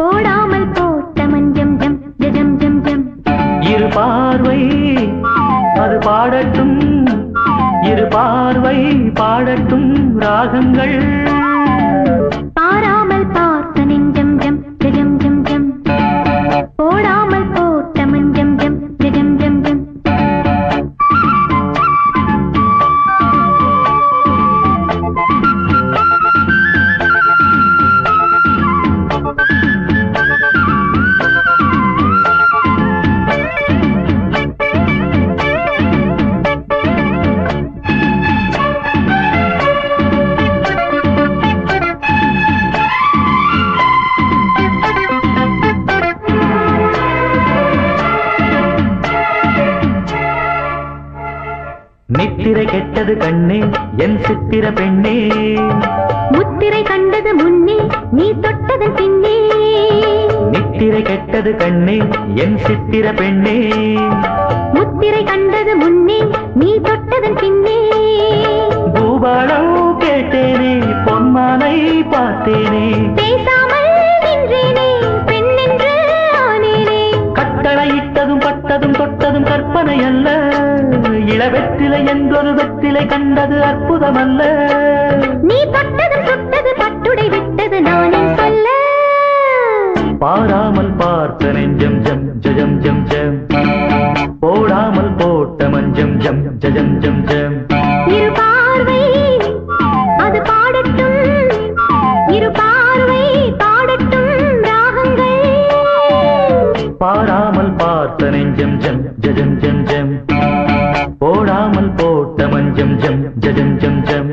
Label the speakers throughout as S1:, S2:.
S1: போடாமல் போட்ட மஞ்சம் ஜம் ஜம் ஜம் ஜம்.
S2: இரு பார்வை அது பாடட்டும், இரு பார்வை பாடட்டும் ராகங்கள்.
S1: பாராமல் பார்த்த நெஞ்சம் ஜம் ஜம் ஜம் ஜம். போடாமல் போட்ட மஞ்சம் ஜம் ஜம் ஜம் ஜம்.
S2: நித்திரை கெட்டது கண்ணே என் சித்திர பெண்ணே,
S1: முத்திரை கண்டது முன்னே நீ தொட்டதன் பின்னே.
S2: நித்திரை கெட்டது கண்ணே என் சித்திர பெண்ணே,
S1: முத்திரை கண்டது முன்னே நீ தொட்டதன் பின்னே.
S2: பூபாலம் கேட்டேனே பொன்மானை பார்த்தேனே,
S1: பேசாமல் நின்றேனே பெண்ணென்று ஆனேனே.
S2: கட்டளையிட்டதும் பட்டதும் தொட்டதும் கற்பனை அல்ல, இளவெற்றிலை என்றொரு வெற்றிலை கண்டது அற்புதம் அல்ல.
S1: நீ தொட்டதும் சுட்டது பட்டுடை விட்டது நானே சொல்ல.
S2: பாராமல் பார்த்த நெஞ்சம் ஜம் ஜம் ஜம் ஜம், போடாமல் போட்ட மஞ்சம் ஜம் ஜம் ஜம் ஜம்.
S1: இரு பார்வை அது பாடட்டும், இரு பார்வை பாடட்டும் ராகங்கள்.
S2: பாராமல் பார்த்த நெஞ்சம் ஜம் ஜம் ஜம் ஜம், போடாமல் போட்ட மஞ்சம் ஜம் ஜம் ஜம் ஜம்.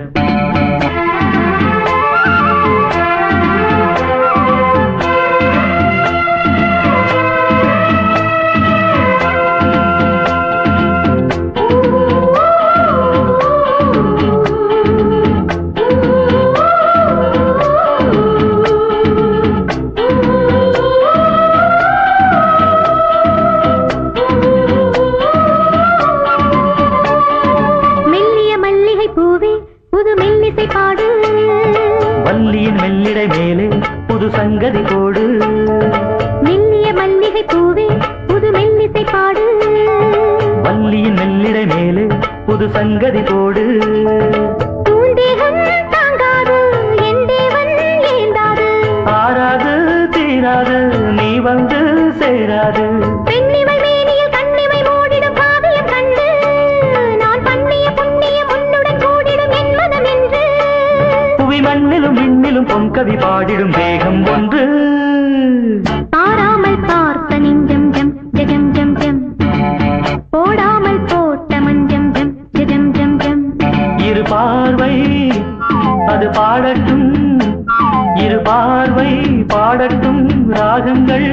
S1: புது மெல்லிசை பாடு,
S2: வள்ளியின் மெல்லிடை மேலே புது சங்கதி போடு.
S1: மெல்லிய மல்லிகை பூவே புது மெல்லிசை பாடு,
S2: வள்ளியின் மெல்லிடை மேலே புது சங்கதி போடு.
S1: தூண்டேகம் தாங்காது என் தேவன் ஏந்தாது,
S2: ஆறாது தீராது நீ வந்து சேராது.
S1: பெண்ணிமை மேனியில் கண்ணிமை மூடிடும் காவியம் கண்டு, நான் பண்ணிய புண்ணியம் உன்னுடன் கூடிடும் என் மனம் என்று.
S2: புவி மண்ணிலும் விண்ணிலும் பொன்கவி பாடிடும் வேகம் ஒன்று.
S1: பாராமல் பார்த்த நெஞ்சம் ஜம் ஜம் ஜம் ஜம், போடாமல் போட்ட மஞ்சம் ஜம் ஜம் ஜம் ஜம்.
S2: இரு பார்வை அது பாடட்டும், இரு பார்வை பாடட்டும் ராகங்கள்.